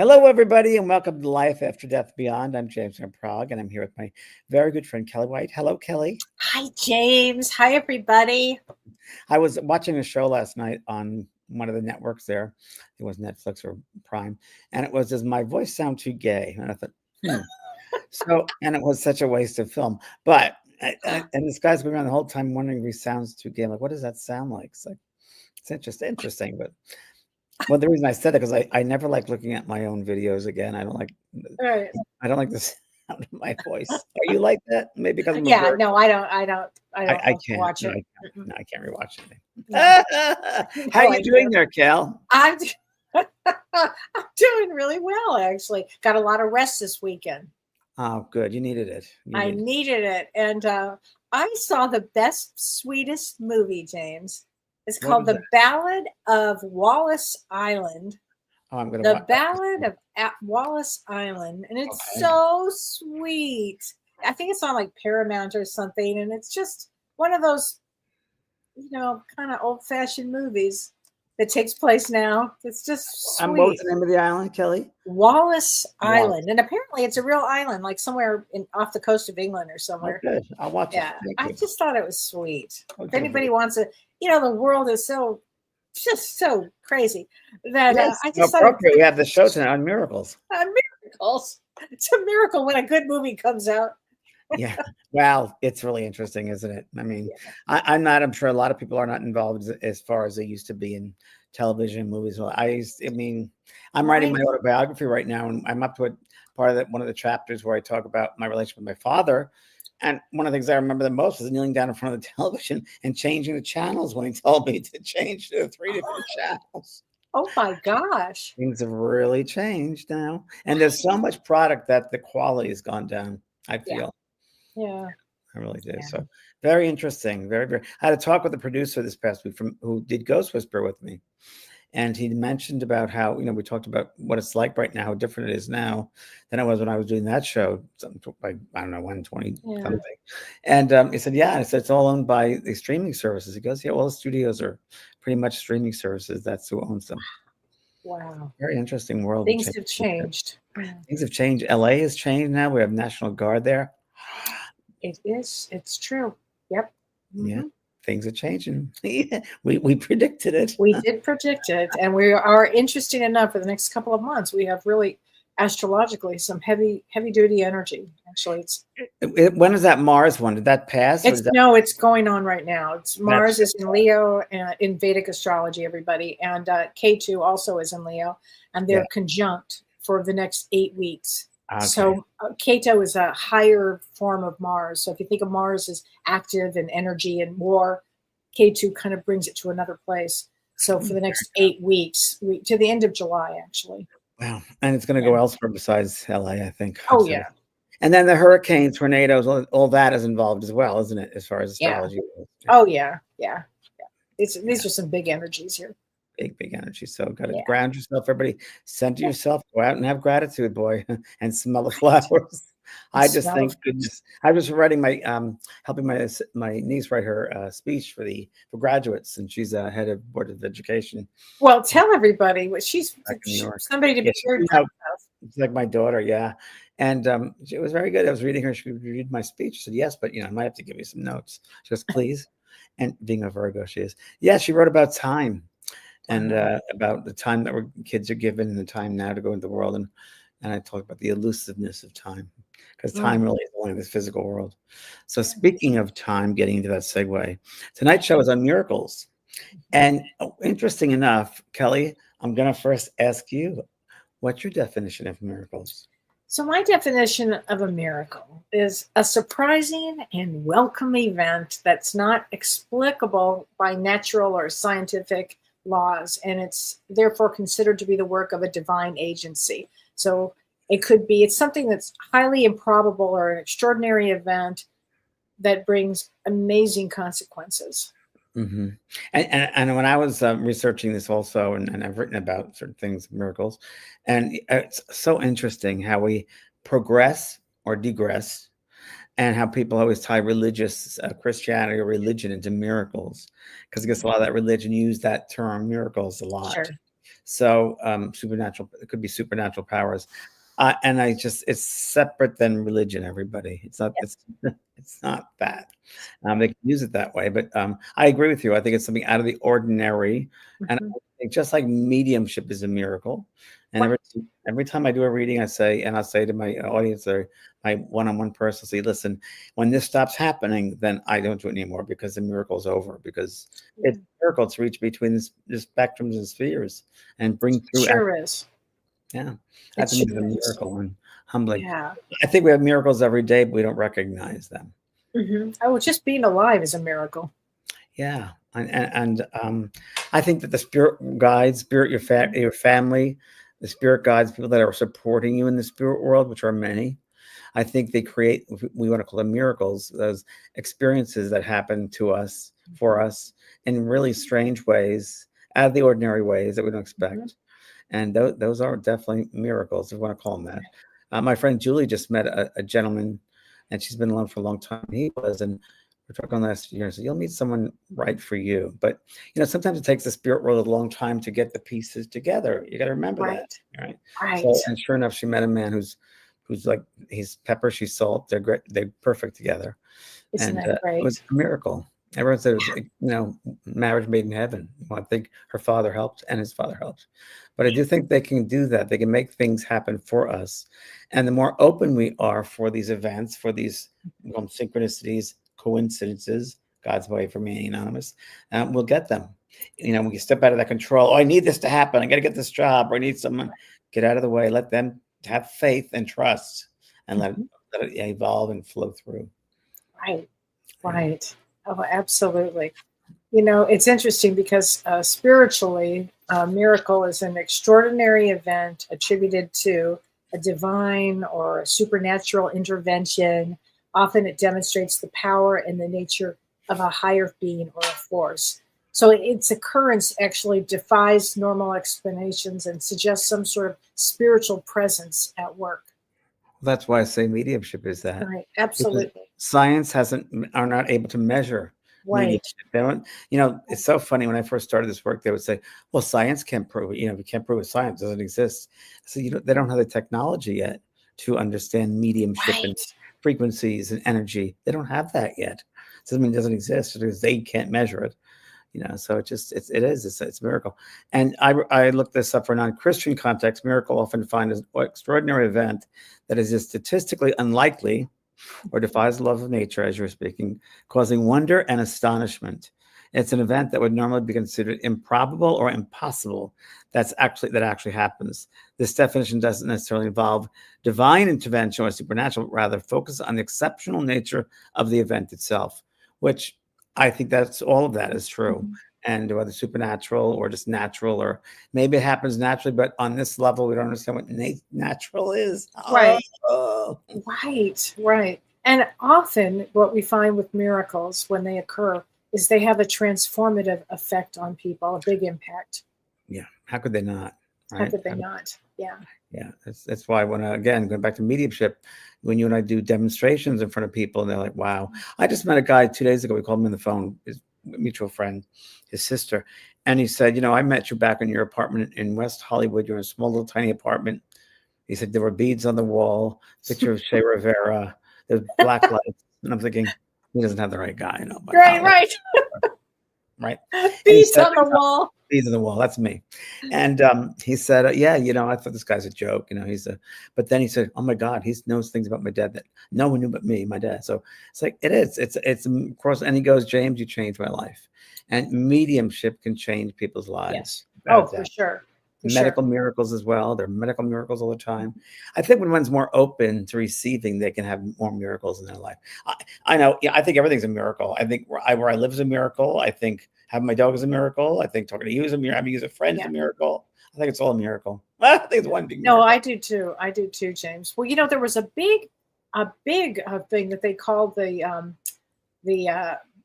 Hello, everybody, and welcome to Life After Death Beyond. I'm James from Prague, and I'm here with my very good friend Kellee White. Hello, Kellee. Hi, James. Hi, everybody. I was watching a show last night on one of the networks there. It was Netflix or Prime, and it was "Does my voice sound too gay?" And I thought, and it was such a waste of film. But and this guy's going around the whole time wondering if he sounds too gay. I'm like, what does that sound like? It's like it's interesting, but. Well, the reason I said that because I never like looking at my own videos again. I don't like Right. the sound of my voice. Are you like that? Maybe because I'm a Yeah, virgin. no, I don't I can't. watch No, it. I can't rewatch anything. No, How no, are you I doing do. there, Cal? I'm, I'm doing really well, actually. Got a lot of rest this weekend. Oh, good. You needed it. You I needed. needed it. And I saw the best, sweetest movie, James. It's What called was that? The Ballad of Wallace Island. Oh, I'm gonna The watch that. Ballad of Wallace Island, and it's Okay. so sweet. I think it's on like Paramount or something, and it's just one of those, kind of old-fashioned movies that takes place now. It's just What was sweet. the name of the island, Kellee? Wallace Wallace. Island, and apparently it's a real island, like somewhere off the coast of England or Oh, somewhere. good. I'll watch it. Yeah, Thank I you. just thought it was sweet. If Okay. anybody wants to, the world is just so crazy that Yes. I just thought Appropriate. We have the show tonight on miracles. miracles. It's a miracle when a good movie comes out. Yeah. Well, it's really interesting, isn't it? I mean, Yeah. I'm sure a lot of people are not involved as far as they used to be in television and movies. Well, I'm writing my Right. autobiography right now, and I'm up to one of the chapters where I talk about my relationship with my father. And one of the things I remember the most was kneeling down in front of the television and changing the channels when he told me to change to 3 different channels. Oh my gosh. Things have really changed now. And there's so much product that the quality has gone down, I Yeah. feel. Yeah. I really do. Yeah. So very interesting. Very, very. I had a talk with the producer this past week who did Ghost Whisperer with me. And he mentioned about how, we talked about what it's like right now, how different it is now than it was when I was doing that show, like, I don't know, 120 Yeah. something. And he said, yeah. And I said, it's all owned by the streaming services. He goes, yeah, all the studios are pretty much streaming services. That's who owns them. Wow. Very interesting world. Things have changed. Things have changed. LA has changed now. We have National Guard there. It is. It's true. Yep. Yeah. Things are changing. we predicted it. We did predict it, and we are interesting enough for the next couple of months. We have really astrologically some heavy duty energy. Actually, When is that Mars one? Did that pass? it's going on right now. It's Mars That's is in Leo in Vedic astrology, everybody, and K2 also is in Leo, and they're conjunct for the next 8 weeks. Okay. So Keto is a higher form of Mars. So if you think of Mars as active and energy and war, K2 kind of brings it to another place. So for the next 8 weeks, to the end of July, actually. Wow. And it's going to go elsewhere besides LA, I think. Oh, So. yeah. And then the hurricanes, tornadoes, all that is involved as well, isn't it? As far as astrology. Yeah. Oh, yeah. Yeah. These are some big energies here. Big energy. So got to ground yourself. Everybody center yourself. Go out and have gratitude, boy, and smell the flowers. I just think goodness. I was writing helping my niece write her speech for graduates, and she's head of Board of Education. Well, tell everybody she's somebody to be very proud of. It's like my daughter, yeah. And it was very good. I was reading her. She read my speech. She said, yes, but I might have to give you some notes. She goes, please. And being a Virgo, she is. Yeah, she wrote about time. And about the time that kids are given and the time now to go into the world. And I talk about the elusiveness of time because time really is only this physical world. So speaking of time, getting into that segue, tonight's show is on miracles. And interesting enough, Kellee, I'm going to first ask you, what's your definition of miracles? So my definition of a miracle is a surprising and welcome event that's not explicable by natural or scientific laws, and it's therefore considered to be the work of a divine agency. So it's something that's highly improbable or an extraordinary event that brings amazing consequences. Mm-hmm. And when I was researching this also, and I've written about certain things, miracles, and it's so interesting how we progress or degress, and how people always tie religious Christianity or religion into miracles, because I guess a lot of that religion used that term miracles a lot. Sure. So supernatural, it could be supernatural powers. And it's separate than religion, everybody. It's not, Yeah. it's not that. They can use it that way, but I agree with you. I think it's something out of the ordinary. And Mhm. I think just like mediumship is a miracle. And Right. every time I do a reading, I'll say to my audience or my one-on-one person, say, listen, when this stops happening, then I don't do it anymore because the miracle's over. Because it's Mm. a miracle to reach between the spectrums and spheres and bring through. Sure is. Yeah, I It think it's a sure is. miracle and humbling. Yeah. I think we have miracles every day, but we don't recognize them. Oh, just being alive is a miracle. Yeah, and I think that the spirit guides, your family, the spirit guides, people that are supporting you in the spirit world, which are many. I think they create, we want to call them miracles, those experiences that happen to us, for us, in really strange ways, out of the ordinary ways that we don't Mhm. expect. And those are definitely miracles, if you want to call them that. My friend Julie just met a gentleman, and she's been alone for a long time. He was, and we're talking last year. So you'll meet someone right for you. But sometimes it takes the spirit world a long time to get the pieces together. You got to remember that, Right. right? Right. So, and sure enough, she met a man who's like, he's pepper, she's salt. They're great. They're perfect together, Isn't and that it was great? a miracle. Everyone said it was, marriage made in heaven. Well, I think her father helped and his father helped. But I do think they can do that. They can make things happen for us. And the more open we are for these events, for these synchronicities, coincidences, God's way for me, anonymous, we'll get them. We step out of that control. Oh, I need this to happen. I got to get this job, or I need someone. Get out of the way. Let them have faith and trust, and Mhm. let it evolve and flow through. Right. Yeah. Right. Oh, absolutely. It's interesting because spiritually, a miracle is an extraordinary event attributed to a divine or supernatural intervention. Often it demonstrates the power and the nature of a higher being or a force. So its occurrence actually defies normal explanations and suggests some sort of spiritual presence at work. That's why I say mediumship is that, Right. because Absolutely. science are not able to measure Right. mediumship. They don't, it's so funny when I first started this work, they would say, well, science can't prove it. If you can't prove it, science doesn't exist. So they don't have the technology yet to understand mediumship and Right. frequencies and energy. They don't have that yet. It doesn't mean it doesn't exist because they can't measure it. So it's a miracle. And I looked this up for non-Christian context. Miracle often defined as an extraordinary event that is just statistically unlikely or defies the laws of nature, as you were speaking, causing wonder and astonishment. It's an event that would normally be considered improbable or impossible. That actually happens. This definition doesn't necessarily involve divine intervention or supernatural, but rather focus on the exceptional nature of the event itself, which I think that's all of that is true. Mhm. And whether supernatural or just natural, or maybe it happens naturally, but on this level, we don't understand what natural is. Right. Oh. Right, right. And often what we find with miracles when they occur is they have a transformative effect on people, a big impact. Yeah, how could they not? How Right? could they not? Yeah. Yeah, that's why when again going back to mediumship, when you and I do demonstrations in front of people, and they're like, "Wow!" I just met a guy 2 days ago. We called him on the phone, his mutual friend, his sister, and he said, I met you back in your apartment in West Hollywood. You're in a small little tiny apartment." He said there were beads on the wall, picture of Che Rivera, there's black lights, and I'm thinking he doesn't have the right guy, but Right, right. right. And he Beads said, on the wall. "Beads on the wall." That's me. And he said, "Yeah, I thought this guy's a joke. He's a." But then he said, "Oh my God, he knows things about my dad that no one knew but me, my dad." So it's like it is. It's of course. And he goes, "James, you changed my life." And mediumship can change people's lives, Yes. without Oh, a for doubt. sure. For sure. Medical miracles as well. There are medical miracles all the time. I think when one's more open to receiving, they can have more miracles in their life. I know. Yeah, I think everything's a miracle. I think where I live is a miracle. I think having my dog is a miracle. I think talking to you is a miracle. Having you as a friend is a Yeah. miracle. I think it's all a miracle. I think it's one big No, miracle. I do too. I do too, James. Well, there was a big thing that they called the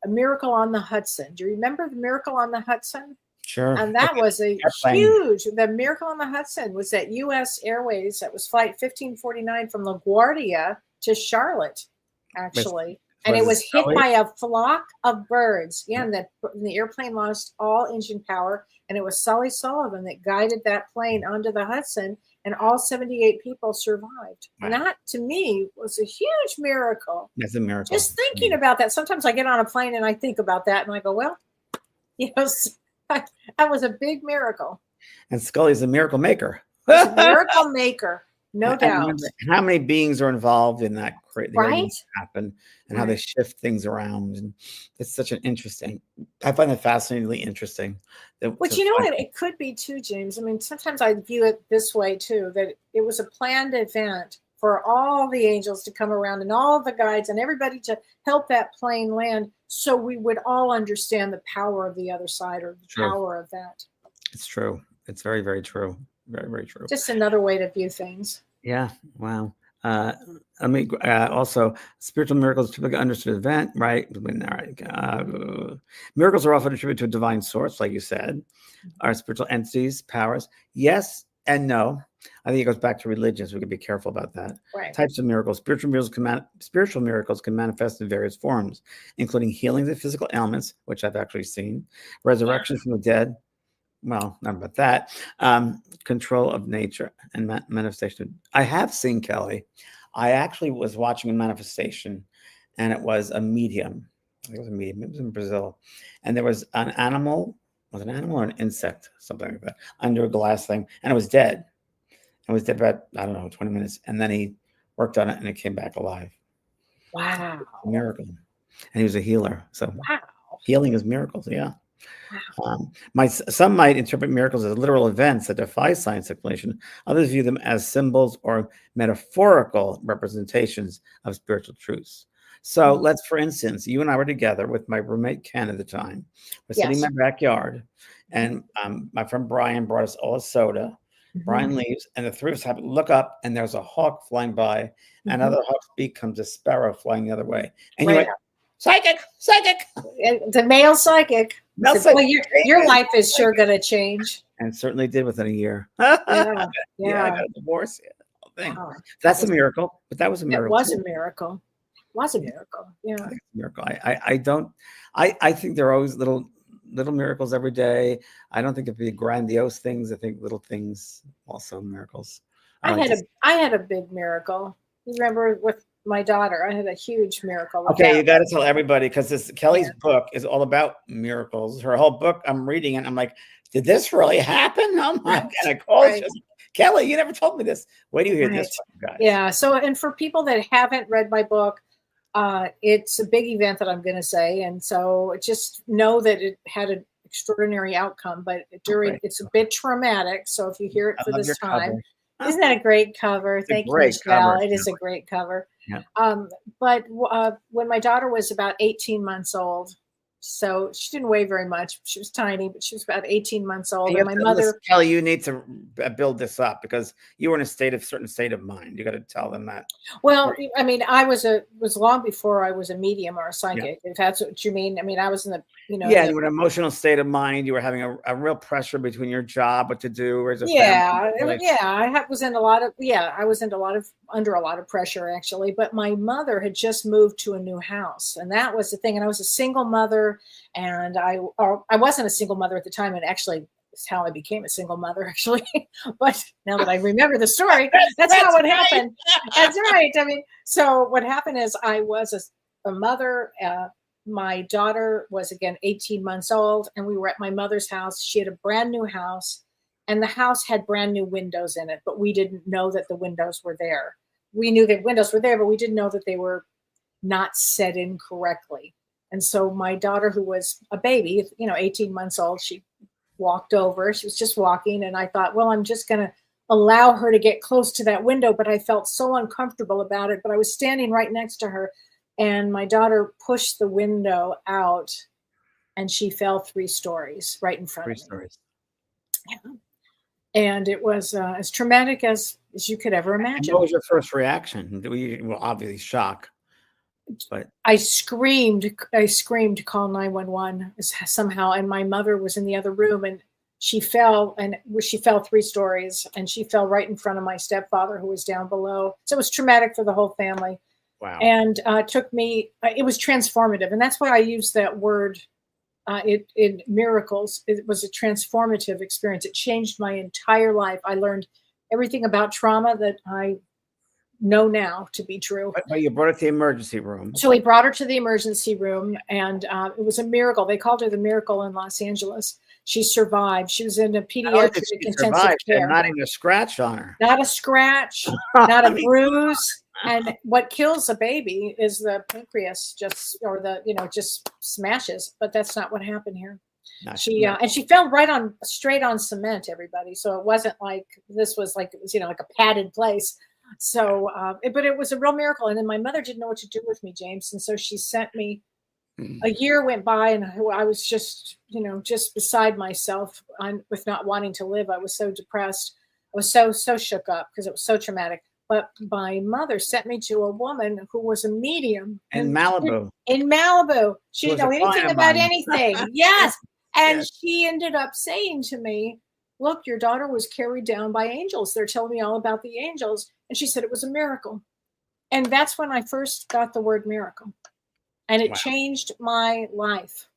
a miracle on the Hudson. Do you remember the miracle on the Hudson? Sure. And that was a Airplane. the Miracle on the Hudson was at US Airways. That was flight 1549 from LaGuardia to Charlotte, It's actually. and it was hit Scully? by a flock of birds. Yeah, and the airplane lost all engine power, and it was Sully Sullivan that guided that plane onto the Hudson, and all 78 people survived. Wow. And that, to me, was a huge miracle. That's a miracle. Just thinking about that. Sometimes I get on a plane and I think about that, and I go, well, that was a big miracle. And Scully's a miracle maker. He's a miracle maker. No doubt. How many beings are involved in that Right? happen, and how they shift things around, and it's such an interesting. I find it fascinatingly interesting. But you know what? It could be too, James. I mean, sometimes I view it this way too: that it was a planned event for all the angels to come around and all the guides and everybody to help that plane land, so we would all understand the power of the other side, or the power of that. It's true. It's very, very true. Very, very true. Just another way to view things. Yeah. Wow. I mean, also, spiritual miracles typically understood event, right? Miracles are often attributed to a divine source, like you said, are spiritual entities, powers. Yes and no. I think it goes back to religion, so we can be careful about that. Right. Types of miracles. Spiritual miracles can manifest in various forms, including healing of physical ailments, which I've actually seen, resurrection from the dead. Well, not about that. Control of nature and manifestation. I have seen, Kelly. I actually was watching a manifestation, and it was a medium. I think it was a medium. It was in Brazil, and there was an animal. Was it an animal or an insect, something like that, under a glass thing, and it was dead. It was dead about, I don't know, 20 minutes, and then he worked on it, and it came back alive. Wow! A miracle, and he was a healer. So, healing is miracles. Yeah. Some might interpret miracles as literal events that defy science explanation. Others view them as symbols or metaphorical representations of spiritual truths. So let's, for instance, you and I were together with my roommate Ken at the time. We're sitting in my backyard, and my friend Brian brought us all a soda. Brian leaves, and the three of us happen to look up, and there's a hawk flying by, and out of the hawk's beak comes a sparrow flying the other way. And you went, psychic. The male psychic. Well, your life is sure going to change. And certainly did within a year. Yeah. I got a divorce. That's a miracle. But that was a miracle. It was a miracle. Yeah. A miracle. I think there are always little miracles every day. I don't think it'd be grandiose things. I think little things also miracles. I had a big miracle. You remember with my daughter, I had a huge miracle. Okay, you got to tell everybody, because Kelly's book is all about miracles. Her whole book, I'm reading it, and I'm like, did this really happen? Oh my God! I called Kelly. You never told me this. Wait till you hear this, guys. Yeah. So, and for people that haven't read my book, it's a big event that I'm going to say, and so just know that it had an extraordinary outcome. But it's a bit traumatic. So if you hear it for this time. Isn't that a great cover? Thank you, Michelle. It is a great cover. Yeah. But when my daughter was about 18 months old, so she didn't weigh very much. She was tiny, but she was about 18 months old. And my mother, Kelly, you need to build this up, because you were in a certain state of mind. You got to tell them that. Well, I mean, I was long before I was a medium or a psychic. If that's what you mean. I mean, I was in the, you were in an emotional state of mind. You were having a real pressure between your job, what to do, as a family. I was under a lot of pressure, actually. But my mother had just moved to a new house, and that was the thing. And I was a single mother. And I wasn't a single mother at the time, and actually it's how I became a single mother, actually. But now that I remember the story, that's how it happened. That's right. I mean, so what happened is I was a mother. My daughter was, again, 18 months old, and we were at my mother's house. She had a brand new house, and the house had brand new windows in it, but we didn't know that the windows were there. We knew that windows were there, but we didn't know that they were not set in correctly. And so my daughter, who was a baby, 18 months old, she walked over. She was just walking. And I thought, well, I'm just going to allow her to get close to that window. But I felt so uncomfortable about it. But I was standing right next to her. And my daughter pushed the window out, and she fell 3 stories right in front of me. 3 stories. Yeah. And it was as traumatic as you could ever imagine. What was your first reaction? Well, obviously shock. But I screamed, call 911 somehow. And my mother was in the other room, and she fell 3 stories, and she fell right in front of my stepfather, who was down below. So it was traumatic for the whole family. Wow. and took me. It was transformative, and that's why I use that word. In miracles, it was a transformative experience. It changed my entire life. I learned everything about trauma that I know now to be true. But you brought it to the emergency room. So we brought her to the emergency room, and it was a miracle. They called her the miracle in Los Angeles. She survived. She was in a pediatric She intensive survived, care. and not even a scratch on her. Not a scratch, not a bruise. And what kills a baby is the pancreas, or just smashes. But that's not what happened here. And she fell straight on cement, everybody. So it wasn't like this was like, it was, like a padded place. So, but it was a real miracle. And then my mother didn't know what to do with me, James. And so she sent me. A year went by, and I was just beside myself with not wanting to live. I was so depressed. I was so shook up because it was so traumatic. But my mother sent me to a woman who was a medium in Malibu. She didn't know anything about anything. Yes. And she ended up saying to me, look, your daughter was carried down by angels. They're telling me all about the angels. And she said it was a miracle. And that's when I first got the word miracle. And it changed my life.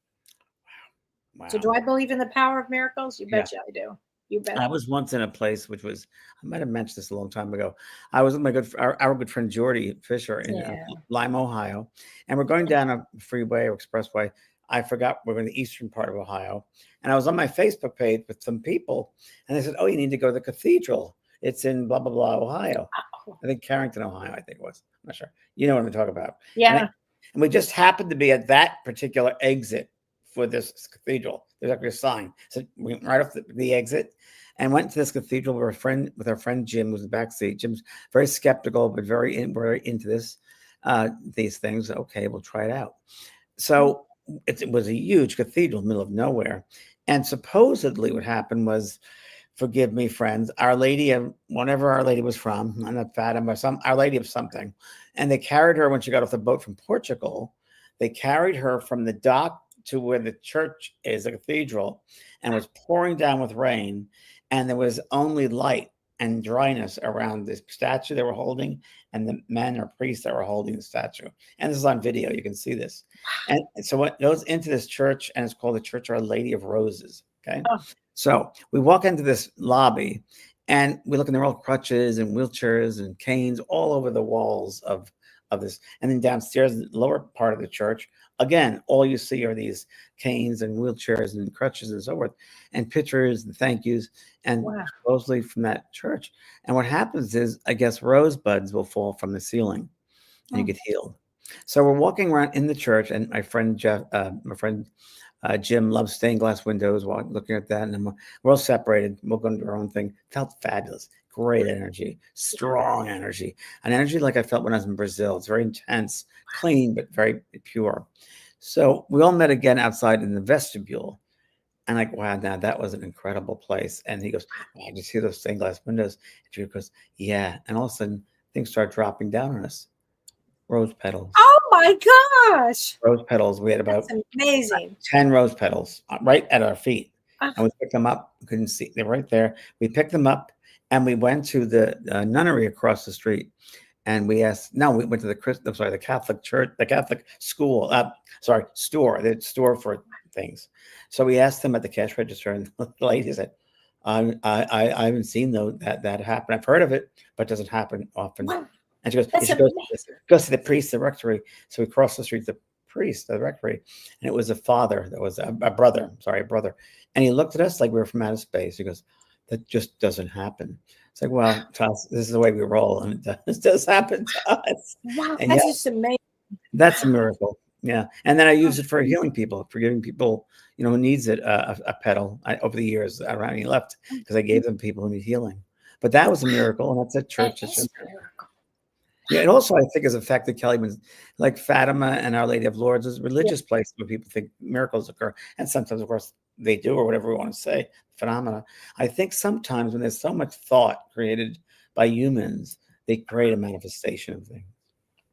Wow. So do I believe in the power of miracles? You betcha I do. You bet. I was once in a place which was, I might have mentioned this a long time ago. I was with our good friend Jordy Fisher in Lime, Ohio. And we're going down a freeway or expressway. I forgot we're in the eastern part of Ohio. And I was on my Facebook page with some people. And they said, oh, you need to go to the cathedral. It's in blah, blah, blah, Ohio. I think Carrington, Ohio, I think it was. I'm not sure. You know what I'm talking about. Yeah. And we just happened to be at that particular exit for this cathedral. There's actually a sign. So we went right off the exit and went to this cathedral with our friend Jim, who was in the back seat. Jim's very skeptical, but very into this, these things. Okay, we'll try it out. So it was a huge cathedral in the middle of nowhere. And supposedly what happened was, forgive me, friends, Our Lady of whenever Our Lady was from, I'm not Fatima, Our Lady of something. And they carried her when she got off the boat from Portugal. They carried her from the dock to where the church is, the cathedral, and it was pouring down with rain. And there was only light and dryness around this statue they were holding and the men or priests that were holding the statue. And this is on video. You can see this. And so it goes into this church, and it's called the Church of Our Lady of Roses. Okay. Oh. So we walk into this lobby, and we look, and there are all crutches and wheelchairs and canes all over the walls of this. And then downstairs, the lower part of the church, again, all you see are these canes and wheelchairs and crutches and so forth, and pictures and thank yous, and supposedly from that church. And what happens is, I guess, rosebuds will fall from the ceiling, and you get healed. So we're walking around in the church, and my friend Jim loves stained glass windows, looking at that, and we're all separated. We're going to do our own thing. Felt fabulous. Great energy, strong energy, an energy like I felt when I was in Brazil. It's very intense, clean, but very pure. So we all met again outside in the vestibule. And like, wow, now that was an incredible place. And he goes, I just see those stained glass windows. And Judy goes, yeah. And all of a sudden, things start dropping down on us. Rose petals. Oh my gosh. Rose petals. We had about amazing 10 rose petals right at our feet. And we picked them up. We couldn't see. They're right there. We picked them up. And we went to the nunnery across the street, and we went to the Catholic church, the Catholic school, store, the store for things. So we asked them at the cash register, and the lady said, I haven't seen that happen. I've heard of it, but it doesn't happen often. And she goes, go see the priest, the rectory. So we crossed the street, the priest, the rectory, and it was a father that was a brother. And he looked at us like we were from outer space. He goes, that just doesn't happen. It's like, well, this is the way we roll, and it does happen to us. Wow, and that's just amazing. That's a miracle. Yeah. And then I use it for healing people, for giving people, who needs it, a petal over the years around he left, because I gave them people who need healing. But that was a miracle, and that's at church. That is a miracle. Yeah, and also I think is the fact that Kellee was like Fatima and Our Lady of Lourdes is a religious place where people think miracles occur, and sometimes, of course, they do, or whatever we want to say, phenomena. I think sometimes when there's so much thought created by humans, they create a manifestation of things.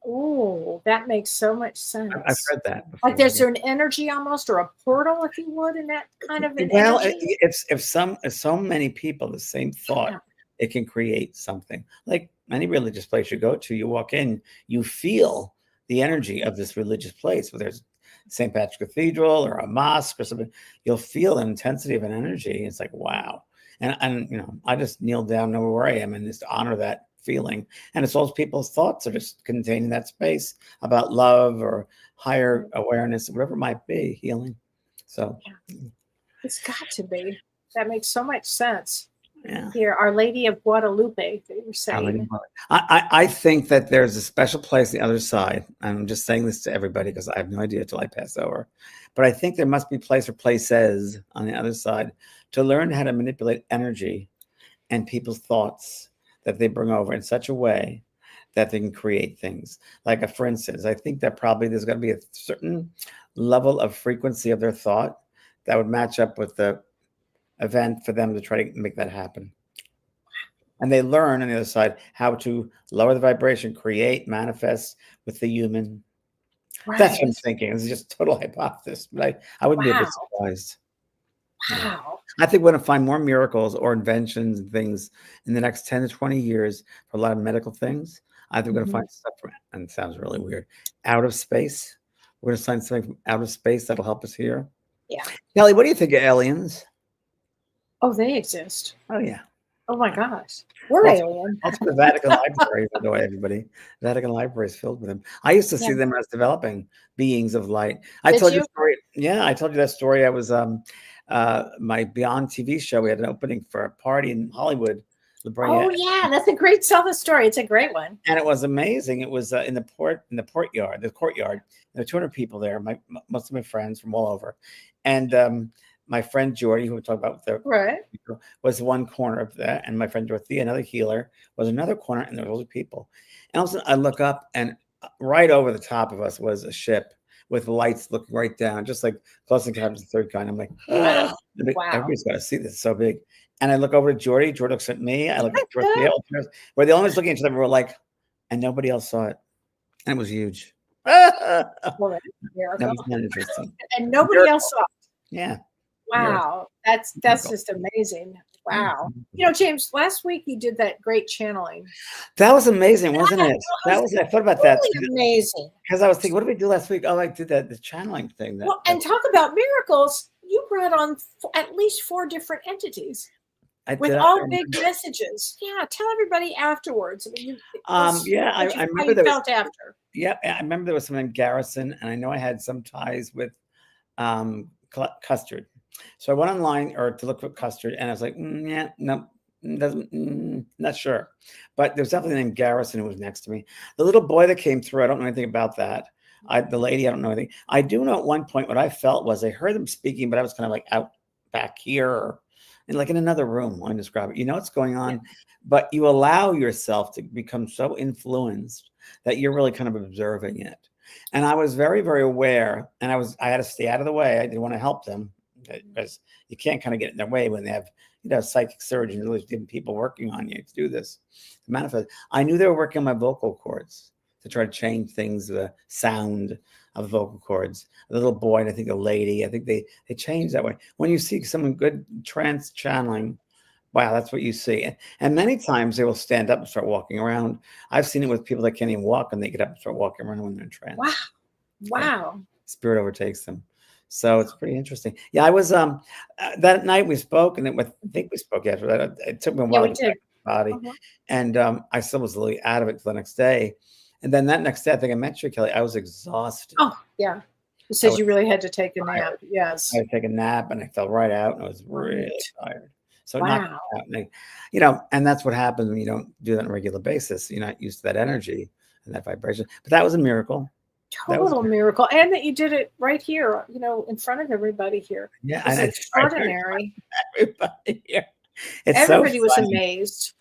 Oh, that makes so much sense. I've read that before. Like there's an energy almost, or a portal, if you would, in that kind of an well, energy. if so many people, the same thought it can create something. Like any religious place you go to, you walk in, you feel the energy of this religious place, whether it's St. Patrick's Cathedral or a mosque or something, you'll feel the intensity of an energy. It's like, wow. And I just kneel down, know where I am, and just honor that feeling. And it's all people's thoughts are just contained in that space about love or higher awareness, whatever it might be, healing. So Yeah. It's got to be. That makes so much sense. yeah. Here, Our Lady of Guadalupe, they were saying. I think that there's a special place on the other side. I'm just saying this to everybody because I have no idea till I pass over. But I think there must be a place or places on the other side to learn how to manipulate energy and people's thoughts that they bring over in such a way that they can create things. Like, for instance, I think that probably there's going to be a certain level of frequency of their thought that would match up with the event for them to try to make that happen. And they learn on the other side how to lower the vibration, create, manifest with the human. Right. That's what I'm thinking. It's just total hypothesis, but I wouldn't be a bit surprised. Wow. I think we're going to find more miracles or inventions and things in the next 10 to 20 years for a lot of medical things. I think we're going to find stuff, and it sounds really weird, out of space. We're going to find something from out of space that'll help us here. Yeah. Kellee, what do you think of aliens? Oh, they exist. Oh, yeah. Oh, my gosh. We're alien. That's the Vatican Library, by the way, everybody. The Vatican Library is filled with them. I used to see them as developing beings of light. I told you the story. Yeah, I told you that story. I was my Beyond TV show. We had an opening for a party in Hollywood. Oh yeah, that's a great tell the story. It's a great one. And it was amazing. It was in the courtyard. There were 200 people there. Most of my friends from all over, and my friend Jordy, who we talked about with the was one corner of that, and my friend Dorothea, another healer, was another corner, and there were other people. And all of a sudden, I look up, and right over the top of us was a ship with lights looking right down, just like Close Encounters of the Third Kind. I'm like, wow. Everybody's got to see this. It's so big. And I look over to Jordy. Jordy looks at me. I look at Dorothea. We're the only ones looking at each other. We're like, and nobody else saw it. And it was huge. That was not interesting. And nobody else saw it. Yeah. Wow. That's just amazing. Wow. You know, James, last week you did that great channeling. That was amazing, wasn't it? I thought about that. Amazing. Because I was thinking, what did we do last week? Oh, I did the channeling thing. And talk about miracles. You brought on at least 4 different entities with all big messages. Yeah. Tell everybody afterwards. I remember there felt after. Yeah. I remember there was someone named Garrison, and I know I had some ties with Custard. So I went online to look for Custard, and I was like, not sure. But there was definitely named Garrison who was next to me. The little boy that came through, I don't know anything about that. The lady, I don't know anything. I do know at one point what I felt was I heard them speaking, but I was kind of like out back here or in another room. I describe it. You know what's going on, but you allow yourself to become so influenced that you're really kind of observing it. And I was very, very aware, and I had to stay out of the way. I didn't want to help them because you can't kind of get in their way when they have, psychic surgeons, really different people working on you to do this, to manifest. I knew they were working on my vocal cords to try to change things, the sound of vocal cords. A little boy, and I think a lady, I think they change that way. When you see someone good trance channeling, wow, that's what you see. And many times they will stand up and start walking around. I've seen it with people that can't even walk, and they get up and start walking around when they're in trance. Wow. Spirit overtakes them. So it's pretty interesting. Yeah, I was that night we spoke, and I think we spoke after that. It took me a while to get my body, and I still was really out of it till the next day. And then that next day, I think I met you, Kellee. I was exhausted. Oh yeah, you said you really had to take a nap. Yes, I had to take a nap, and I fell right out, and I was really tired. So wow, and that's what happens when you don't do that on a regular basis. You're not used to that energy and that vibration. But that was a miracle. Total miracle. And that you did it right here, in front of everybody here. Yeah, it's extraordinary. Everybody here. Everybody was amazed.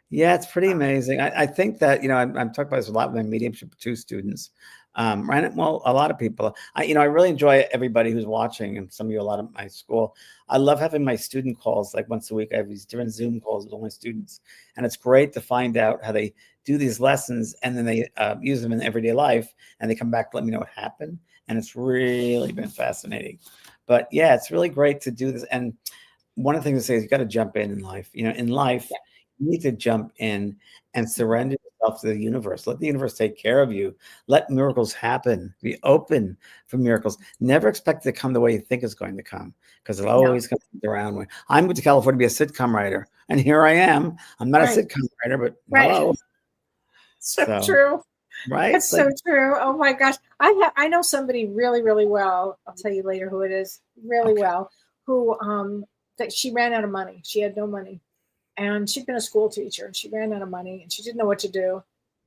Yeah, it's pretty amazing. I think that, I'm talking about this a lot with my mediumship 2 students. Right? Well, a lot of people. I really enjoy everybody who's watching, and some of you, a lot of my school. I love having my student calls like once a week. I have these different Zoom calls with all my students, and it's great to find out how they do these lessons, and then they use them in everyday life, and they come back to let me know what happened, and it's really been fascinating. But yeah, it's really great to do this. And one of the things I say is you got to jump in life. In life, You need to jump in and surrender yourself to the universe. Let the universe take care of you. Let miracles happen. Be open for miracles. Never expect it to come the way you think it's going to come, because it No. always comes around. When I moved to California to be a sitcom writer, and here I am. I'm not a Right. sitcom writer, but Right. hello. So So, true. right? That's It's like, so true. Oh my gosh. I know somebody really, really well. I'll tell you later who it is, really okay. well, who that she ran out of money. She had no money. And she'd been a school teacher and she ran out of money and she didn't know what to do.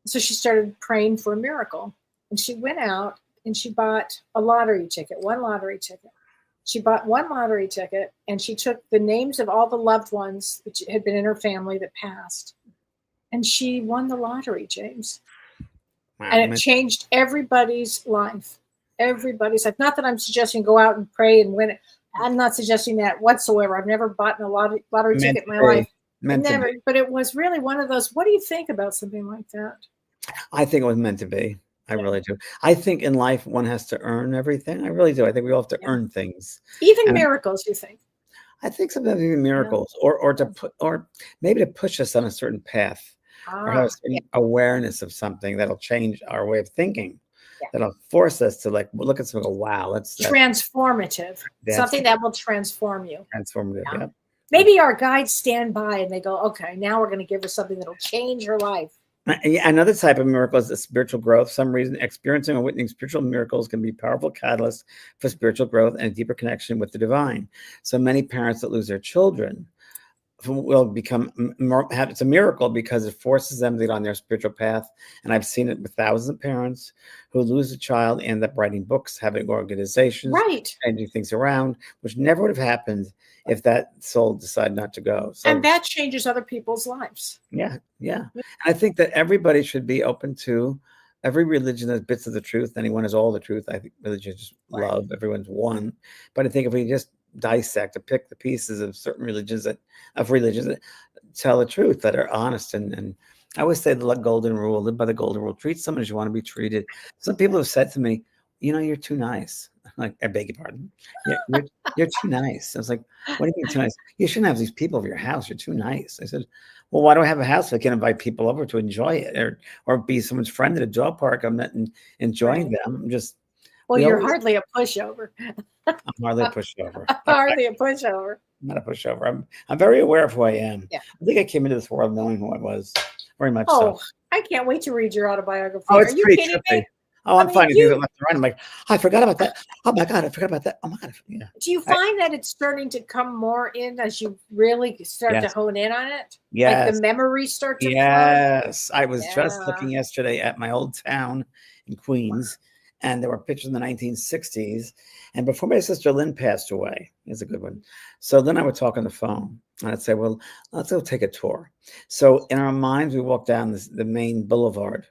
So she started praying for a miracle. And she went out and she bought a lottery ticket, one lottery ticket. She bought one lottery ticket and she took the names of all the loved ones that had been in her family that passed. And she won the lottery, James. Wow. And it changed everybody's life. Everybody's life. Not that I'm suggesting go out and pray and win it. I'm not suggesting that whatsoever. I've never bought a lottery Meant ticket in to my life. be. Meant to Never. be. But it was really one of those. What do you think about something like that? I think it was meant to be. I Yeah. really do. I think in life one has to earn everything. I really do. I think we all have to Yeah. earn things. Even And miracles, you think? I think sometimes even Yeah. miracles, or to put, or maybe to push us on a certain path, or have a Yeah. certain awareness of something that'll change our way of thinking, Yeah. that'll force us to like look at something and go, wow, Transformative. that's Something that will transform you. transformative. Yeah. Yep. Maybe our guides stand by and they go, okay, now we're going to give her something that'll change her life. Yeah, another type of miracle is the spiritual growth. Some reason experiencing or witnessing spiritual miracles can be powerful catalysts for spiritual growth and a deeper connection with the divine. So many parents that lose their children will become it's a miracle because it forces them to get on their spiritual path. And I've seen it with thousands of parents who lose a child and end up writing books, having organizations, Right. changing things around, which never would have happened if that soul decided not to go. And So that changes other people's lives. yeah. And I think that everybody should be open to every religion has bits of the truth. Anyone has all the truth. I think religion is just Right. love. Everyone's one. But I think if we just dissect or pick the pieces of certain religions that tell the truth, that are honest, and I always say the golden rule, live by the golden rule, treat someone as you want to be treated. Some people have said to me, you're too nice. I'm like, I beg your pardon. Yeah, you're too nice. I was like, what do you mean too nice? You shouldn't have these people over your house. You're too nice. I said, well, why do I have a house if I can invite people over to enjoy it, or be someone's friend at a dog park? I'm not enjoying Right. them. I'm just, Well, we you're always, hardly a pushover. I'm hardly a pushover. Hardly a pushover. I'm not a pushover. I'm very aware of who I am. Yeah. I think I came into this world knowing who I was, very much Oh, so. I can't wait to read your autobiography. Oh, Are it's you pretty kidding trippy. me? Oh, I I'm mean, finding things left and right. I'm like, I forgot about that. Oh my God, I forgot about that. Oh my God. Yeah. do you find that it's starting to come more in as you really start to Yes. hone in on it? Like the Yes. memories start to flow? Yes. I was just Yeah. looking yesterday at my old town in Queens, and there were pictures in the 1960s. And before my sister Lynn passed away, is a good one. So then I would talk on the phone, and I'd say, well, let's go take a tour. So in our minds, we walked down the main boulevard,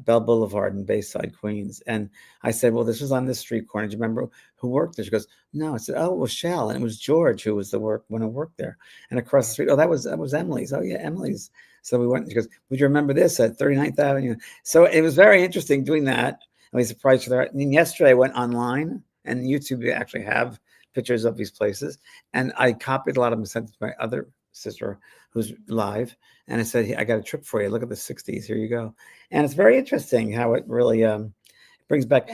Bell Boulevard in Bayside, Queens. And I said, well, this was on this street corner. Do you remember who worked there? She goes, no. I said, oh, it was Shell. And it was George who was one who worked there. And across the street, oh, that was Emily's. Oh, yeah, Emily's. So we went, she goes, would you remember this at 39th Avenue? So it was very interesting doing that. I was surprised for that. And yesterday I went online, and YouTube actually have pictures of these places. And I copied a lot of them and sent to my other sister who's live. And I said, hey, I got a trip for you. Look at the 60s. Here you go. And it's very interesting how it really brings back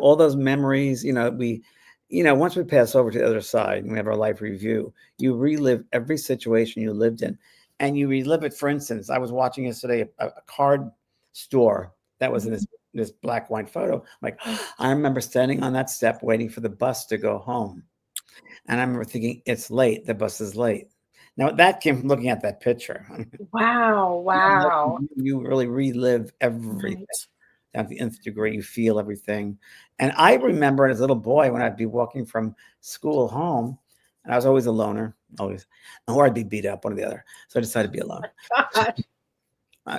all those memories. Once we pass over to the other side and we have our life review, you relive every situation you lived in, and you relive it. For instance, I was watching yesterday a card store that was in this black white photo. I'm like, I remember standing on that step waiting for the bus to go home, and I remember thinking, it's late. The bus is late. Now that came from looking at that picture. Wow. Wow. You really relive everything Right. down to the nth degree. You feel everything. And I remember as a little boy when I'd be walking from school home, and I was always a loner, always, or I'd be beat up, one or the other. So I decided to be alone. God.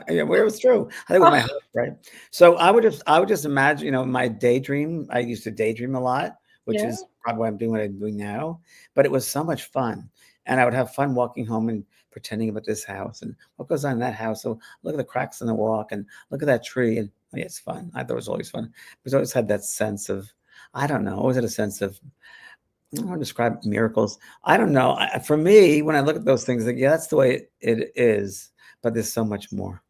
It was true. I think it was my hope, right? So I would just imagine, my daydream. I used to daydream a lot, which Yeah. is probably why I'm doing what I'm doing now. But it was so much fun. And I would have fun walking home and pretending about this house and what goes on in that house. So look at the cracks in the walk and look at that tree. And yeah, it's fun. I thought it was always fun. Because I always had that sense of, I don't know, always had a sense of I don't want to describe miracles. I don't know. For me, when I look at those things, like, yeah, that's the way it is. But there's so much more.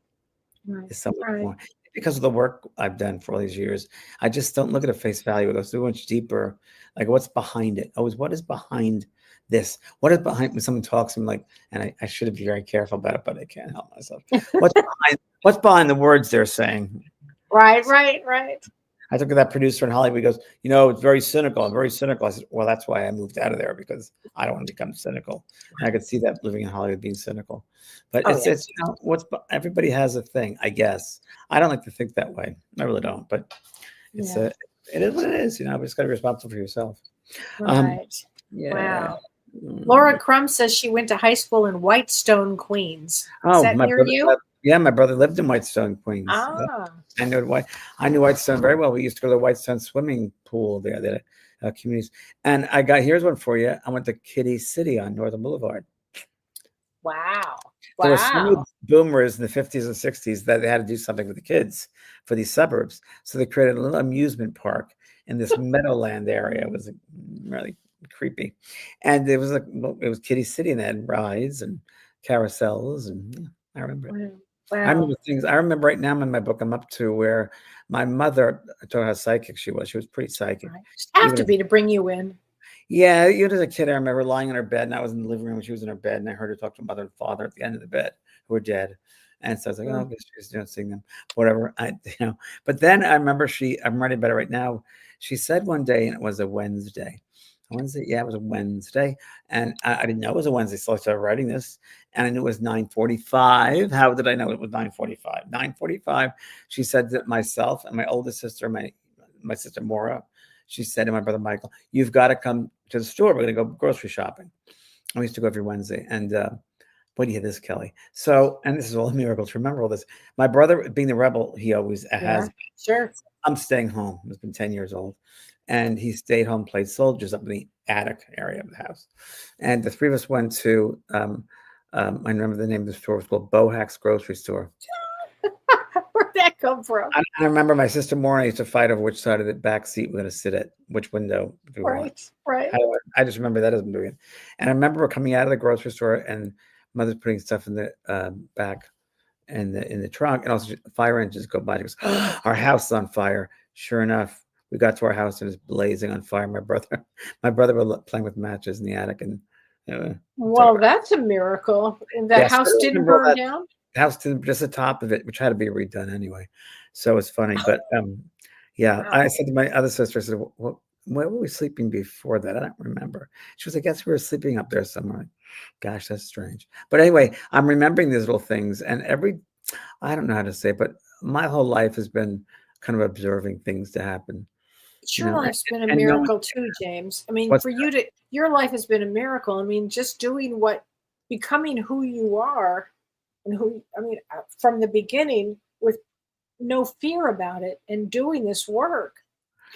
Right. There's so much Right. more because of the work I've done for all these years. I just don't look at a face value. It goes so much deeper. Like, what's behind it? Always, what is behind this? What is behind when someone talks? I'm like, and I should be very careful about it, but I can't help myself. What's behind the words they're saying? Right. Right. Right. I took to that producer in Hollywood. He goes, it's very cynical. I'm very cynical. I said, well, that's why I moved out of there, because I don't want to become cynical. And I could see that living in Hollywood being cynical. But Oh, it's everybody has a thing, I guess. I don't like to think that way. I really don't. But it's yeah. it is what it is. But just got to be responsible for yourself. Right. Yeah. Wow. Laura Crum says she went to high school in Whitestone, Queens. Is Oh, that my near brother. you? My brother lived in Whitestone, Queens. Ah, I knew Whitestone very well. We used to go to the Whitestone swimming pool there, the communities. And here's one for you. I went to Kitty City on Northern Boulevard. wow. There were so many Wow. boomers in the 50s and 60s that they had to do something with the kids for these suburbs. So they created a little amusement park in this Meadowland area. It was really creepy. And it was Kitty City, and they had rides and carousels. And yeah, I remember it. Wow. I remember things. I remember right now in my book, I'm up to where my mother, I told her how psychic she was. She was pretty psychic. Right. Have Even to as, be to bring you in. yeah, even as a kid, I remember lying in her bed, and I was in the living room, and she was in her bed, and I heard her talk to mother and father at the end of the bed, who were dead. And so I was like, oh, I guess she's seeing them, whatever. But then I remember I'm writing about it right now. She said one day, and it was a Wednesday. Yeah, it was a Wednesday. And I didn't know it was a Wednesday, so I started writing this. And I knew it was 9:45. How did I know it was 9:45? 9:45. She said that myself and my oldest sister, my sister Maura, she said to my brother Michael, "You've got to come to the store. We're going to go grocery shopping." And we used to go every Wednesday. And what do you hear this, Kelly? So, and this is all a miracle to remember all this. My brother, being the rebel, he always has. Sure. I'm staying home. He's been 10 years old. And he stayed home, played soldiers up in the attic area of the house. And the three of us went to, I remember the name of the store was called Bohack's Grocery Store. Where'd that come from? I remember my sister Maura used to fight over which side of the back seat we're going to sit at, which window. Right. I just remember that as I'm doing it. And I remember coming out of the grocery store and mother's putting stuff in the back and in the trunk, and also fire engines go by. She goes, oh, our house is on fire. Sure enough, we got to our house and it's blazing on fire. My brother was playing with matches in the attic, and well, that's a miracle. And the house didn't burn down. The house didn't, just the top of it, which had to be redone anyway. So it's funny, but yeah. Wow. I said to my other sister, I said, well, where were we sleeping before that? I don't remember. She was like, I guess we were sleeping up there somewhere. Gosh, that's strange. But anyway, I'm remembering these little things, and I don't know how to say it, but my whole life has been kind of observing things to happen. Your life's been a miracle too, James. I mean, your life has been a miracle. I mean, just becoming who you are, and from the beginning with no fear about it and doing this work.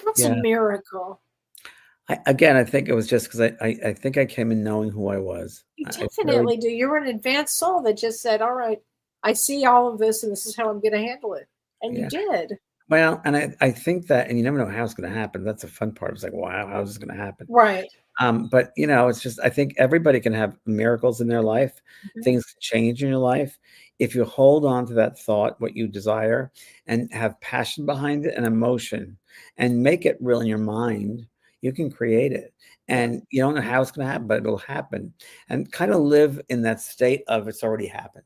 That's a miracle. I think it was just because I think I came in knowing who I was. You definitely do. You're an advanced soul that just said, all right, I see all of this and this is how I'm going to handle it. And you did. Well, and I think that, and you never know how it's going to happen. That's the fun part. It's like, wow, how is this going to happen? Right. But it's just, I think everybody can have miracles in their life. Mm-hmm. Things can change in your life. If you hold on to that thought, what you desire, and have passion behind it and emotion, and make it real in your mind, you can create it. And you don't know how it's going to happen, but it'll happen. And kind of live in that state of it's already happened.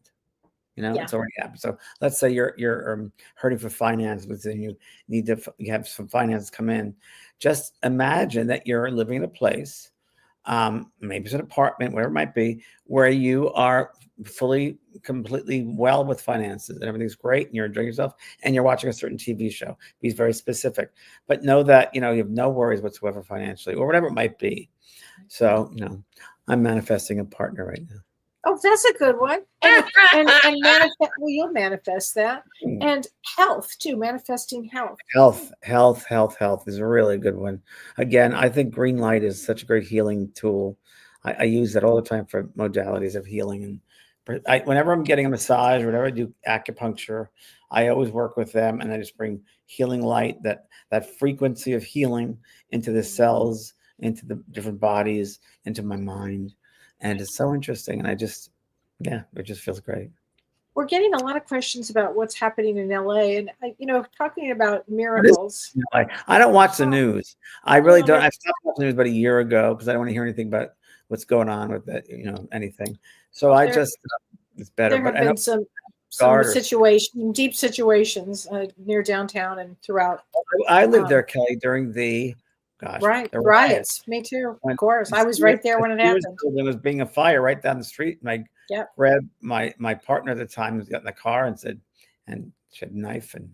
It's already happened. So let's say you're hurting for finances and you have some finances come in. Just imagine that you're living in a place, maybe it's an apartment, whatever it might be, where you are completely well with finances and everything's great and you're enjoying yourself and you're watching a certain TV show. Be very specific, but know that, you have no worries whatsoever financially or whatever it might be. So, I'm manifesting a partner right now. Oh, that's a good one. And manifest. Well, you'll manifest that. And health too. Manifesting health. Health is a really good one. Again, I think green light is such a great healing tool. I use that all the time for modalities of healing. And whenever I'm getting a massage, whenever I do acupuncture, I always work with them, and I just bring healing light, that frequency of healing into the cells, into the different bodies, into my mind. And it's so interesting. And yeah, it just feels great. We're getting a lot of questions about what's happening in LA, and talking about What is miracles. I don't watch the Well, news. I really well, don't. I stopped watching the news about a year ago because I don't want to hear anything about what's going on with that, anything. So I there just, it's better. there But have I know been some guard or deep situations near downtown and throughout. I lived Um, there, Kelly, during the riots. riots. Me too. Of When course, I was right there a when it Sears happened. building was being a fire right down the street, and I Yep. grabbed my partner at the time who got in the car and said, and she had a knife, and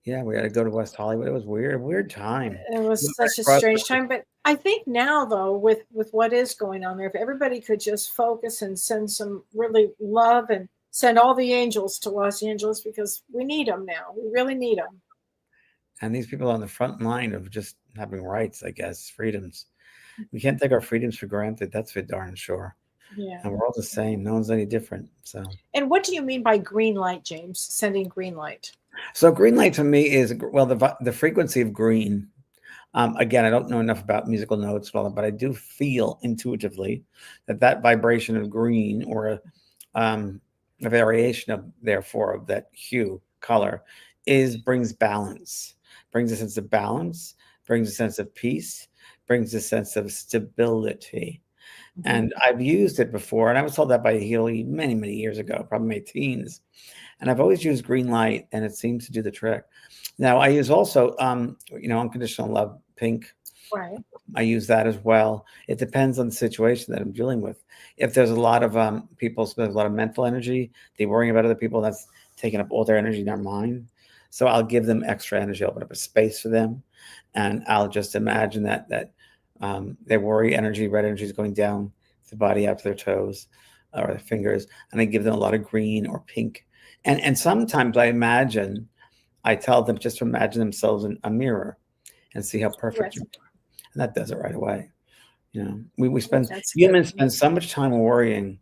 yeah, we had to go to West Hollywood. It was weird, weird time. It was My such a brother, strange time, but I think now, though, with what is going on there, if everybody could just focus and send some really love and send all the angels to Los Angeles, because we need them now. We really need them. and these people on the front line of just having rights, I guess, freedoms. We can't take our freedoms for granted. That's for darn sure. Yeah. And we're all the same. No one's any different. And what do you mean by green light, James? Sending green light. So green light to me is, well, the frequency of green. Again, I don't know enough about musical notes and all that, but I do feel intuitively that vibration of green, or a variation of, therefore, of that hue, color, brings balance, brings a sense of balance, brings a sense of peace, brings a sense of stability. Mm-hmm. And I've used it before, and I was told that by a healer many, many years ago, probably my teens. And I've always used green light, and it seems to do the trick. Now I use also, unconditional love, pink. Right. I use that as well. It depends on the situation that I'm dealing with. If there's a lot of people, so there's a lot of mental energy, they're worrying about other people, that's taking up all their energy in their mind. So I'll give them extra energy, open up a space for them, and I'll just imagine that their worry energy, red energy, is going down the body out to their toes or their fingers, and I give them a lot of green or pink. And sometimes I tell them just to imagine themselves in a mirror and see how perfect Right. you are. And that does it right away. We spend, That's good. humans spend so much time worrying.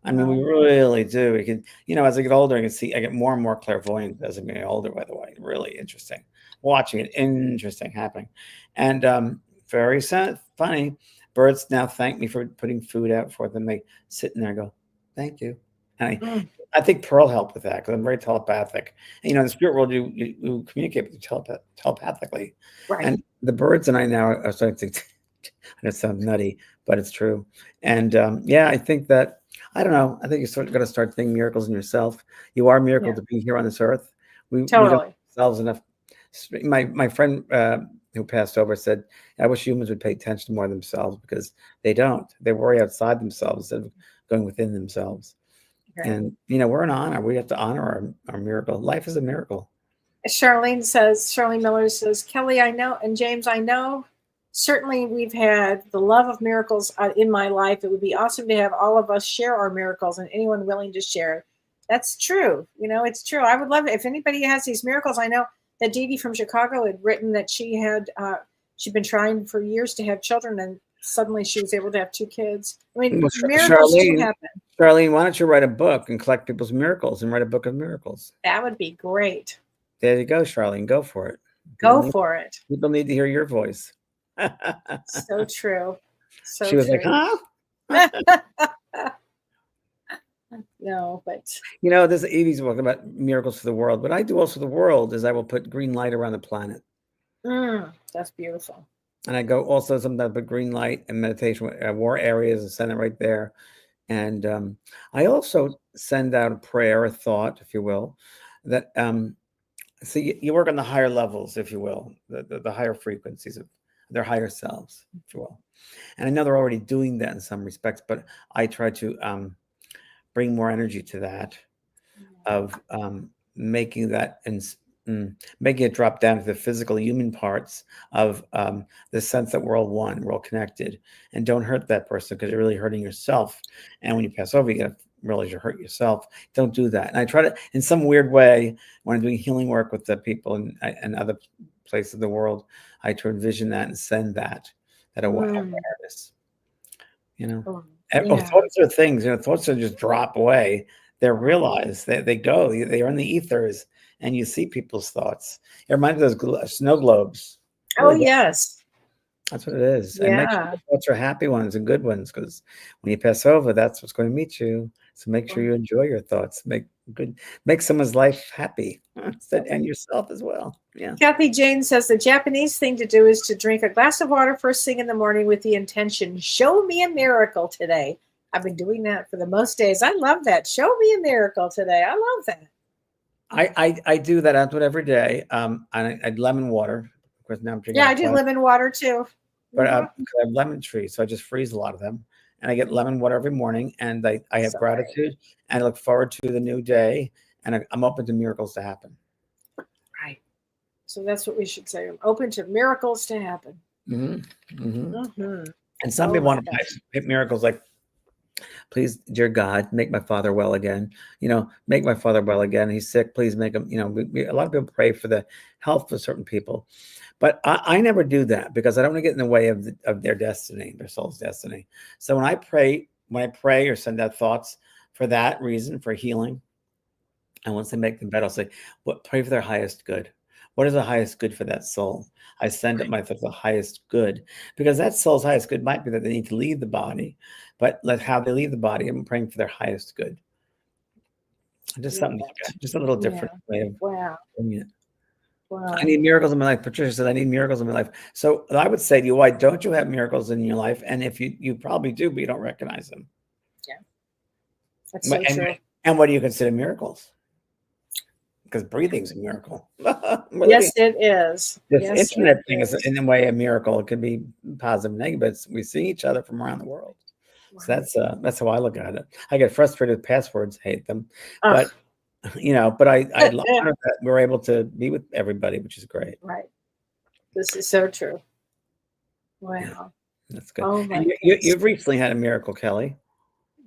I mean, we Wow. really do. We can, as I get older, I get more and more clairvoyant as I get older, by the way. Really interesting. Watching it, interesting happening. And very sad, funny. Birds now thank me for putting food out for them. They sit in there and go, thank you. And Mm. I think Pearl helped with that because I'm very telepathic. And, in the spirit world, you communicate with you telepathically. Right. And the birds and I now are starting to, and it sounds nutty, but it's true. And yeah, I think that, I don't know, I think you got to start thinking miracles in yourself. You are a miracle Yeah. to be here on this earth. We don't Totally. give ourselves enough. My friend who passed over said, I wish humans would pay attention to more themselves, because they don't. They worry outside themselves instead of going within themselves. Right. And, we're an honor. We have to honor our miracle. Life is a miracle. Charlene Miller says, Kellee, I know, and James, I know, certainly we've had the love of miracles in my life. It would be awesome to have all of us share our miracles, and anyone willing to share. That's true. It's true. I would love it. If anybody has these miracles, I know that Dee Dee from Chicago had written that she'd been trying for years to have children, and suddenly she was able to have 2 kids. I mean, Well, miracles do happen. Charlene, why don't you write a book and collect people's miracles and write a book of miracles? That would be great. There you go, Charlene. Go for it. Go for it. People need to hear your voice. So true. So she was true. like, huh? No, but there's Evie's talking about miracles for the world. What I do also for the world is I will put green light around the planet. That's beautiful. And I go also sometimes put green light and meditation war areas and send it right there. And I also send out a prayer, a thought, if you will, that so you work on the higher levels, if you will, the higher frequencies of their higher selves, if you will. And I know they're already doing that in some respects, but I try to bring more energy to that, of making that and making it drop down to the physical human parts of the sense that we're all one, we're all connected, and don't hurt that person, because you're really hurting yourself. And when you pass over, you gotta realize you hurt yourself. Don't do that. And I try to, in some weird way, when I'm doing healing work with the people and other places of the world, I try to envision that and send that awareness. Thoughts are things. Thoughts don't just drop away. They're realized. They go. They are in the ethers, and you see people's thoughts. It reminds me of those snow globes. Oh, yes. That's what it is. And make sure Yeah. the thoughts are happy ones and good ones, because when you pass over, that's what's going to meet you. So make sure Well, you enjoy your thoughts. Make someone's life happy, and yourself as well. Yeah. Kathy Jane says the Japanese thing to do is to drink a glass of water first thing in the morning with the intention, show me a miracle today. I've been doing that for the most days. I love that. Show me a miracle today. I love that. I do that. I do it every day. I lemon water. Of course, now I'm drinking Yeah, out I of do plastic, lemon water too. but Hmm. because I have lemon trees, so I just freeze a lot of them, and I get lemon water every morning. And I have So great. gratitude, and I look forward to the new day, and I'm open to miracles to happen. Right. So that's what we should say. I'm open to miracles to happen. Hmm. Hmm. Hmm. And some Oh people my want to gosh. pick miracles like, please, dear God, make my father well again. Make my father well again. He's sick. Please make him. A lot of people pray for the health of certain people, but I never do that because I don't want to get in the way of their destiny, their soul's destiny. So when I pray or send out thoughts for that reason, for healing, and once they make the bed, I'll say, "What? Pray for their highest good. What is the highest good for that soul?" I send up my thoughts the highest good, because that soul's highest good might be that they need to leave the body, but let how they leave the body, I'm praying for their highest good. Just Love something like that. that, just a little Yeah. different way of Wow. doing it. I Wow. need miracles in my life. Patricia said, "I need miracles in my life." So I would say to you, why don't you have miracles in your life? And if you probably do, but you don't recognize them. Yeah. That's But- so And true. and what do you consider miracles? Because breathing's a miracle. We're living. Yes, it is. This Yes, it internet thing is is. in a way a miracle. It could be positive and negative, but we see each other from around the world. So Right. that's how I look at it. I get frustrated with passwords, hate them, Ugh. but but I honor that we're able to be with everybody, which is great. Right. This is so true. Yeah, Wow. that's good. Oh And my goodness. you've recently had a miracle, Kelly.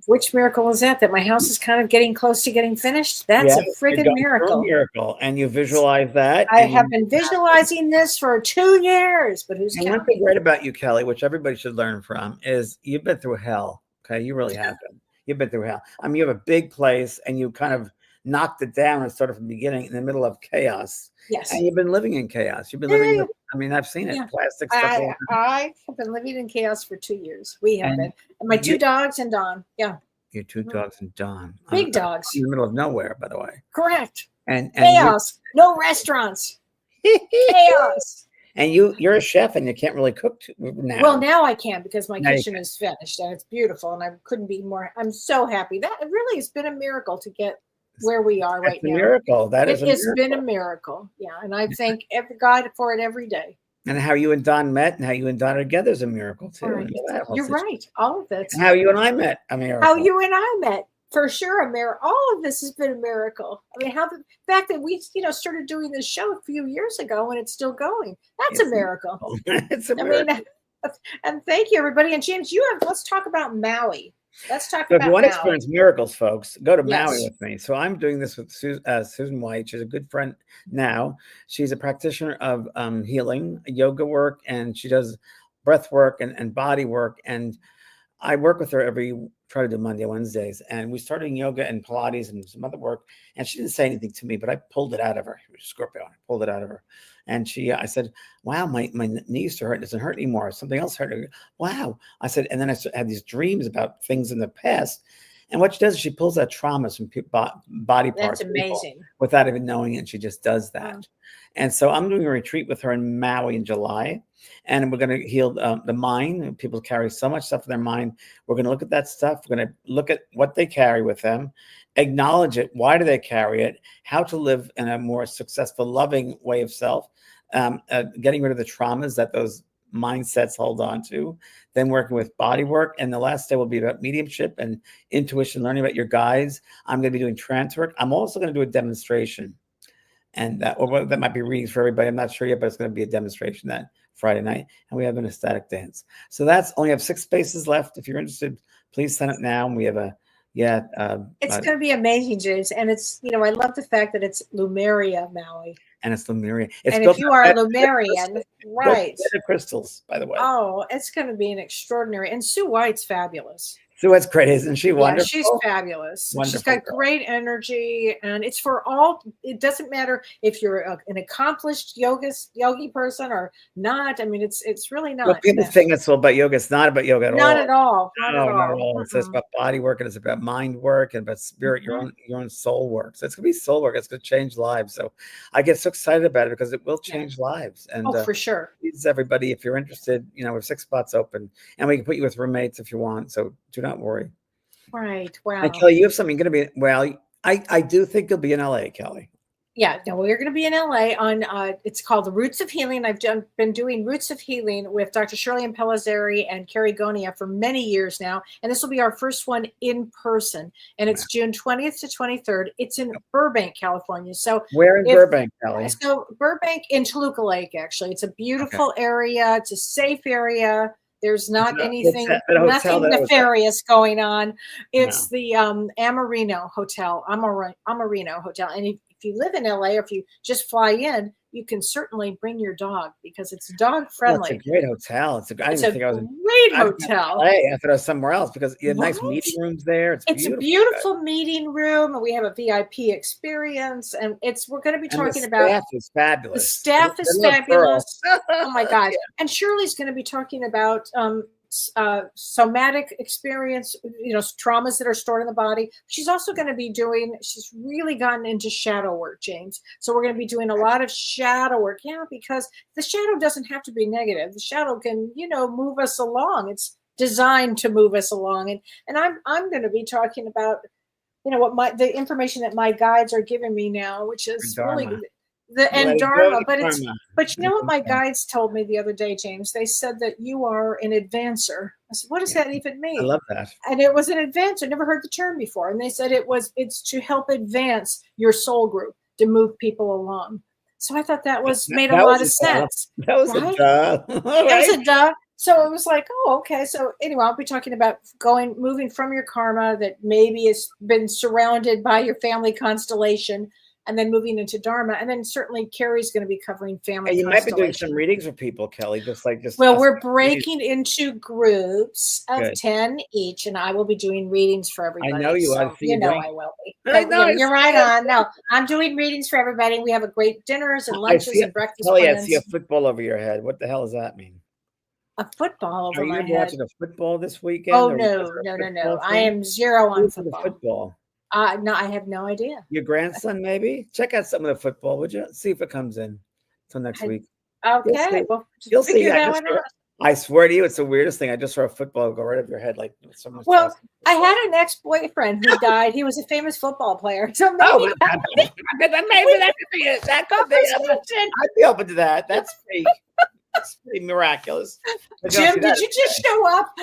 Which miracle is that? That my house is kind of getting close to getting finished? That's Yeah, a you're friggin' going through a miracle. miracle, and you visualize that, I and have you been visualizing this for 2 years, but who's And one thing counting? great about you, Kelly, which everybody should learn from, is you've been through hell. Okay, you really have been. You've been through hell. I mean, you have a big place, and you kind of knocked it down and started from the beginning in the middle of chaos. Yes. And you've been living in chaos. You've been living Yeah. with. I mean, I've seen it. Yeah. Plastic stuff I all over. I have been living in chaos for 2 years. We have And been. And my you, 2 dogs and Don. Yeah. your two Mhm. dogs and Don, Big in dogs. the middle of nowhere, by the way. Correct. And you Chaos. No restaurants. Chaos. and you're a chef, and you can't really cook Well, now. now I can because my Now you kitchen is finished and it's beautiful, and I couldn't be more. I'm so happy. That it really has been a miracle to get where we are That's right a now. miracle. That is It a has been a miracle. miracle. Yeah, and I thank every God for it every day. And how you and Don met and how you and Don are together is a miracle All too. right, And that whole you're situation. right. All of that's And how you and I met, a how miracle. you and I met. For sure, a miracle. All of this has been a miracle. I mean, how the fact that we, started doing this show a few years ago and it's still going. That's a It's a miracle. miracle. It's a I mean, miracle. and thank you, everybody. And James, let's talk about Maui. Let's talk So if you about want to Maui. experience miracles, folks, go to Maui Yes. with me. So I'm doing this with Susan White. She's a good friend now. She's a practitioner of healing, yoga work, and she does breath work and body work. And I work with her try to do Monday, Wednesdays, and we started yoga and Pilates and some other work. And she didn't say anything to me, but I pulled it out of her. She was a Scorpio. I pulled it out of her, and I said, "Wow, my knee used to hurt. It doesn't hurt anymore. Something else hurt." Wow, I said, and then I had these dreams about things in the past. And what she does is she pulls out traumas from body That's parts, people, amazing. without even knowing it. She just does that. Wow. And so I'm doing a retreat with her in Maui in July, and we're going to heal the mind. People carry so much stuff in their mind. We're going to look at that stuff. We're going to look at what they carry with them, acknowledge it. Why do they carry it? How to live in a more successful, loving way of self, getting rid of the traumas that those mindsets hold on to, then working with body work. And the last day will be about mediumship and intuition, learning about your guides. I'm going to be doing trance work. I'm also going to do a demonstration. And that might be readings for everybody. I'm not sure yet, but it's going to be a demonstration that Friday night. And we have an ecstatic dance. So only have 6 spaces left. If you're interested, please sign up now. And we have It's going to be amazing, James. And it's, I love the fact that it's Lumeria, Maui. and it's Lemuria. It's And built if you are a out of Lumerian, right. crystals, by the way. Oh, it's going to be an extraordinary. And Sue White's fabulous. So what's great, isn't she Yeah, she's wonderful? fabulous. She's Wonderful got girl. great energy, and it's for all. It doesn't matter if you're an accomplished yogi person or not. I mean, it's really Well, not people that. think it's all about yoga. It's not about yoga at Not all. at all. Not at No, not at all. all. It's Mm-mm. about body work and it's about mind work and about spirit, Mhm. your own soul work. So it's gonna be soul work. It's gonna change lives. So I get so excited about it because it will Yeah. change lives. And Oh, for sure. please, everybody, if you're interested, we have 6 spots open, and we can put you with roommates if you want. So do not worry. Right. And Wow. Kellee, you have something going to be. Well, I do think you'll be in LA, Kellee. Yeah, no, we're going to be in LA on. It's called the Roots of Healing. Been doing Roots of Healing with Dr. Shirley Pellizzeri and Carrie Gonia for many years now, and this will be our first one in person. And it's June 20th to 23rd. It's in Burbank, California. So Where in if Burbank, Kellee? so, Burbank in Toluca Lake. Actually, it's a Okay. beautiful area. It's a safe area. There's not anything, The hotel nothing that I was at. nefarious going on. No. It's the Amarino Hotel, Amarino Hotel. And if you live in LA or if you just fly in, you can certainly bring your dog because it's dog Well, it's a friendly. great hotel. I didn't It's even a think I was in. great I was in hotel. LA. I thought I was somewhere else because you have nice Right? meeting rooms there. It's It's a beautiful. beautiful meeting room, and we have a VIP experience. And we're going to be And the talking about staff is the fabulous. staff They is love Pearl. fabulous. Oh my gosh. And Shirley's going to be talking about somatic experience, traumas that are stored in the body. She's also going to be she's really gotten into shadow work, James. So we're going to be doing a lot of shadow work. Yeah, because the shadow doesn't have to be negative. The shadow can, move us along. It's designed to move us along. And I'm going to be talking about the information that my guides are giving me now, which is really Dharma. the and Letting go Dharma. of But karma. you know what my guides told me the other day, James? They said that you are an advancer. I said, what does that even I mean? love that. And it was an advance. I never heard the term before. And they said it's to help advance your soul group, to move people along. So I thought that made a That lot was of a duh. sense, That was a right? duh. All It was right. a duh. So it was like, oh, okay. So anyway, I'll be talking about moving from your karma that maybe has been surrounded by your family constellation, and then moving into Dharma. And then certainly Carrie's going to be covering family And you might be doing some constellation. readings with people, Kellee, just Well, us. we're breaking into groups of Good. 10 each, and I will be doing readings for I know everybody. you are. I So see you doing. I will be. I So know. I you're see right it. on. No, I'm doing readings for everybody. We have a great dinners and I lunches see and breakfast Kellee, I see a plans. football over your head. What the hell does that mean? A football Are over you my gonna be head. watching a football this weekend? Oh Or is no, there no, a no, no. football I thing? am zero on Who's in the football. football? No, I have no idea. Your grandson, maybe? Check out some of the football, would you? See if it comes in till next week. You'll see. Okay, well, just You'll see. figure that one out. I swear to you, it's the weirdest thing. I just saw a football go right over your head, like someone's Well, tossing I football. had an ex-boyfriend who died. He was a famous football player, so maybe Oh, maybe we that could be it. That could be it. conversation. I'd be open to that. That's pretty miraculous. But you don't see Jim, did that. you just show up?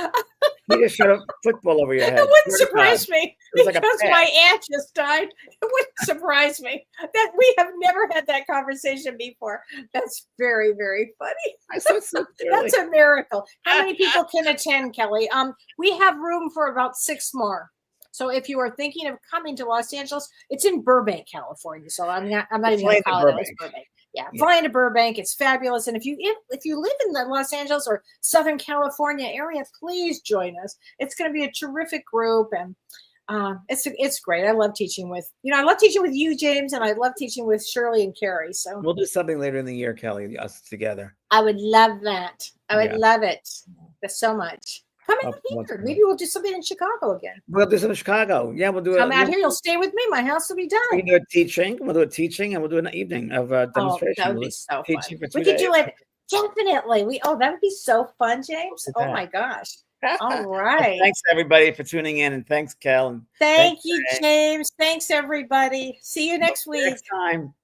He just showed a football over your It head. wouldn't Swear to God. surprise me It was like a because pet. my aunt just died. It wouldn't surprise me that we have never had that conversation before. That's very, very funny. I saw it so clearly. That's a miracle. How many people can attend, Kellee? We have room for about 6 more. So if you are thinking of coming to Los Angeles, it's in Burbank, California. So I'm not even going to call it Burbank. Yeah, flying to Burbank. It's fabulous. And if you live in the Los Angeles or Southern California area, please join us. It's going to be a terrific group, and it's great. I love teaching with you, James, and I love teaching with Shirley and Carrie. So We'll do something later in the year, Kellee, us together. I would love that. I would love it so much. Come out here. Maybe we'll do something in Chicago again. We'll do some in Chicago. Yeah, we'll do it. Come out here. You'll stay with me. My house will be done. We can do a teaching. We'll do a teaching, and we'll do an evening of demonstration. Oh, that would be so fun. For 2 We could days. do it. Definitely. That would be so fun, James. Oh my gosh. All right. Well, thanks everybody for tuning in, and thanks, Kel. And Thank you, James. Thanks, everybody. See you next week. Next time.